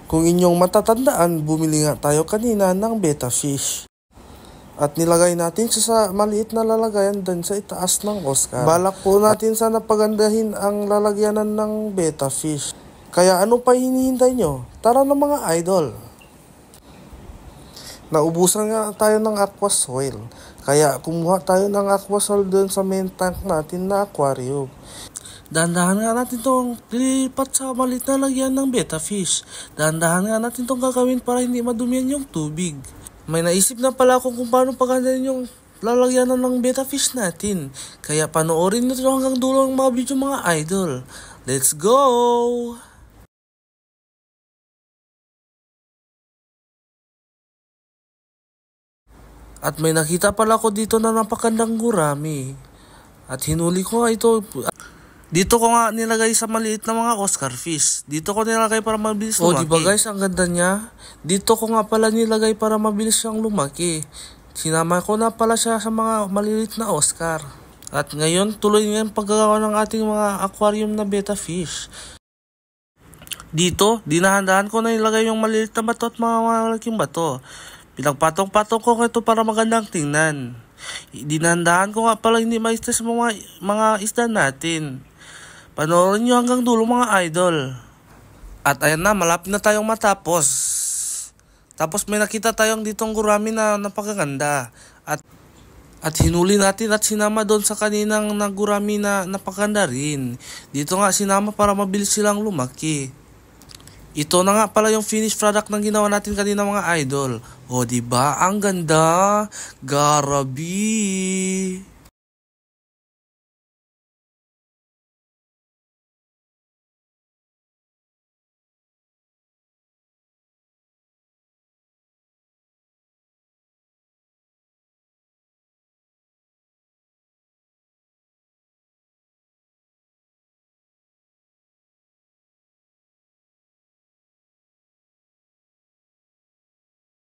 Kung inyong matatandaan, bumili nga tayo kanina ng betta fish. At nilagay natin siya sa maliit na lalagayan din sa itaas ng Oscar. Balak po natin sana pagandahin ang lalagyanan ng betta fish. Kaya ano pa hinihintay nyo? Tara na mga idol! Naubusan nga tayo ng aqua soil. Kaya kumuha tayo ng aqua soil doon sa main tank natin na aquarium. Dahan-dahan nga natin itong lilipat sa maliit na lagyan ng betta fish. Dahan-dahan nga natin itong gagawin para hindi madumihan yung tubig. May naisip na pala ako kung paano pagandahin yung lalagyanan ng betta fish natin. Kaya panoorin nyo ito hanggang dulo ng mga video mga idol. Let's go! At may nakita pala ako dito na napakandang gurami. At hinuli ko nga ito. Dito ko nga nilagay sa maliit na mga Oscar fish. Dito ko nilagay para mabilis lumaki. Diba guys, ang ganda niya? Dito ko nga pala nilagay para mabilis siyang lumaki. Sinama ko na pala siya sa mga maliliit na Oscar. At ngayon, tuloy nga yung paggagawa ng ating mga aquarium na betta fish. Dito, dinahan-dahan ko na nilagay yung maliliit na bato at mga malaking bato. Pinagpatong-patong ko ito para magandang tingnan. Dinahan-dahan ko nga pala hindi ma-stress mga isda natin. Panoorin nyo hanggang dulo mga idol. At ayan na, malapit na tayong matapos. Tapos may nakita tayong ditong gurami na napakaganda. At hinuli natin at sinama doon sa kaninang gurami na napakaganda rin. Dito nga sinama para mabilis silang lumaki. Ito na nga pala yung finished product ng ginawa natin kanina mga idol. O diba? Ang ganda! Garabi!